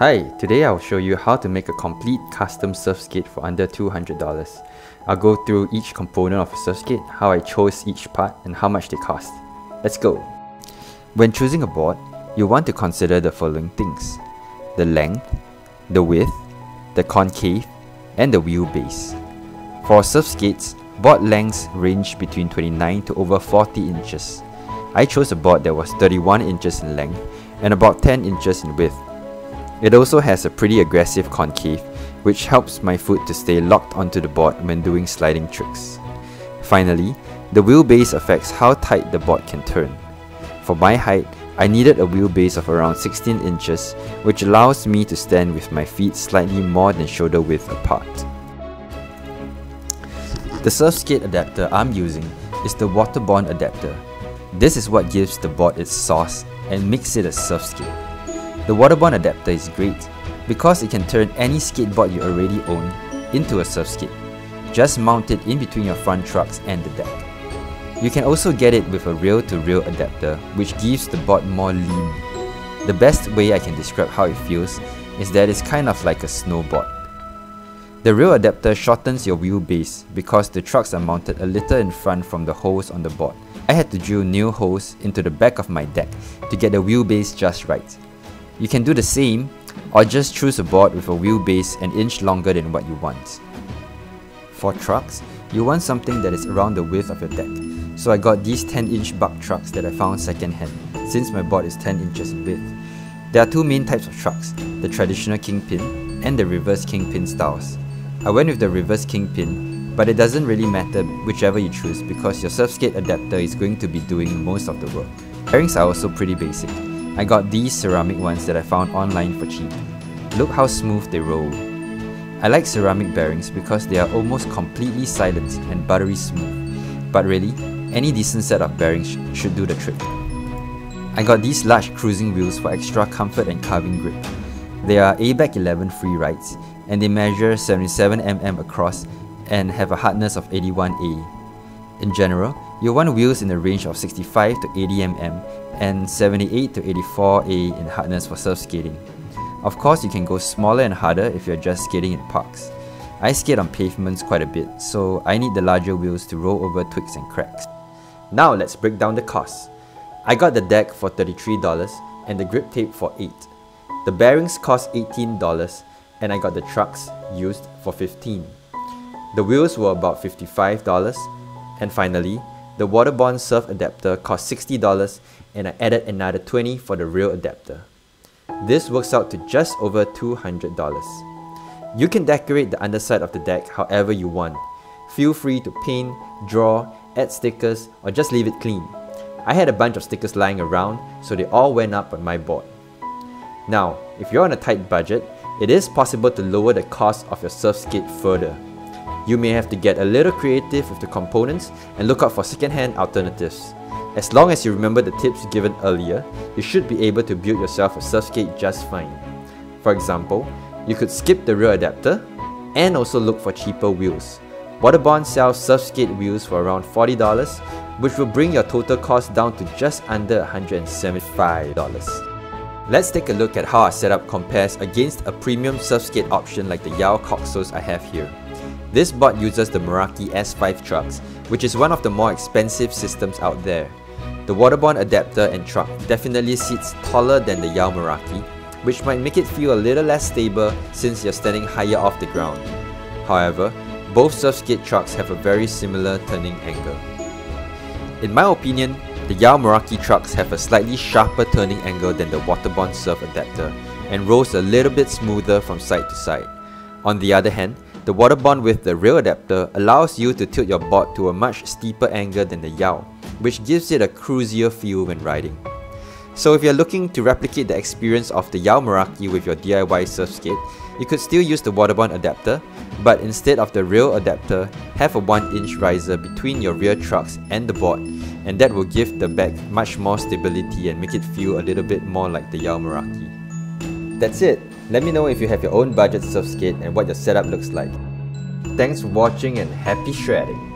Hi, today I'll show you how to make a complete custom surfskate for under $200. I'll go through each component of a surfskate, how I chose each part, and how much they cost. Let's go! When choosing a board, you want to consider the following things: the length, the width, the concave, and the wheelbase. For surfskates, board lengths range between 29 to over 40 inches. I chose a board that was 31 inches in length and about 10 inches in width. It also has a pretty aggressive concave, which helps my foot to stay locked onto the board when doing sliding tricks. Finally, the wheelbase affects how tight the board can turn. For my height, I needed a wheelbase of around 16 inches, which allows me to stand with my feet slightly more than shoulder width apart. The surfskate adapter I'm using is the waterborne adapter. This is what gives the board its sauce and makes it a surfskate. The waterborne adapter is great because it can turn any skateboard you already own into a surfskate. Just mount it in between your front trucks and the deck. You can also get it with a rail-to-rail adapter, which gives the board more lean. The best way I can describe how it feels is that it's kind of like a snowboard. The rail adapter shortens your wheelbase because the trucks are mounted a little in front from the holes on the board. I had to drill new holes into the back of my deck to get the wheelbase just right. You can do the same, or just choose a board with a wheelbase an inch longer than what you want. For trucks, you want something that is around the width of your deck, so I got these 10-inch buck trucks that I found second-hand, since my board is 10 inches in width. There are two main types of trucks, the traditional kingpin and the reverse kingpin styles. I went with the reverse kingpin, but it doesn't really matter whichever you choose because your surfskate adapter is going to be doing most of the work. Bearings are also pretty basic. I got these ceramic ones that I found online for cheap. Look how smooth they roll. I like ceramic bearings because they are almost completely silent and buttery smooth. But really, any decent set of bearings should do the trick. I got these large cruising wheels for extra comfort and carving grip. They are ABAC 11 free rides, and they measure 77 mm across and have a hardness of 81A. In general, you'll want wheels in the range of 65 to 80 mm and 78 to 84A in hardness for surf skating. Of course, you can go smaller and harder if you're just skating in parks. I skate on pavements quite a bit, so I need the larger wheels to roll over twigs and cracks. Now let's break down the costs. I got the deck for $33 and the grip tape for $8. The bearings cost $18 and I got the trucks used for $15. The wheels were about $55. And finally, the waterborne surf adapter cost $60 and I added another $20 for the rail adapter. This works out to just over $200. You can decorate the underside of the deck however you want. Feel free to paint, draw, add stickers, or just leave it clean. I had a bunch of stickers lying around, so they all went up on my board. Now, if you're on a tight budget, it is possible to lower the cost of your surfskate further. You may have to get a little creative with the components and look out for second-hand alternatives. As long as you remember the tips given earlier, you should be able to build yourself a surfskate just fine. For example, you could skip the rear adapter and also look for cheaper wheels. Waterborne sells surfskate wheels for around $40, which will bring your total cost down to just under $175. Let's take a look at how our setup compares against a premium surfskate option like the Yao Coxos I have here. This board uses the Meraki S5 trucks, which is one of the more expensive systems out there. The waterborne adapter and truck definitely sits taller than the Yao Meraki, which might make it feel a little less stable since you're standing higher off the ground. However, both surfskate trucks have a very similar turning angle. In my opinion, the Yao Meraki trucks have a slightly sharper turning angle than the waterborne surf adapter and rolls a little bit smoother from side to side. On the other hand, the waterborne with the rail adapter allows you to tilt your board to a much steeper angle than the Yao, which gives it a cruisier feel when riding. So if you're looking to replicate the experience of the Yao Meraki with your DIY surfskate, you could still use the waterborne adapter, but instead of the rail adapter, have a 1-inch riser between your rear trucks and the board, and that will give the back much more stability and make it feel a little bit more like the Yao Meraki. That's it! Let me know if you have your own budget surfskate and what your setup looks like. Thanks for watching and happy shredding!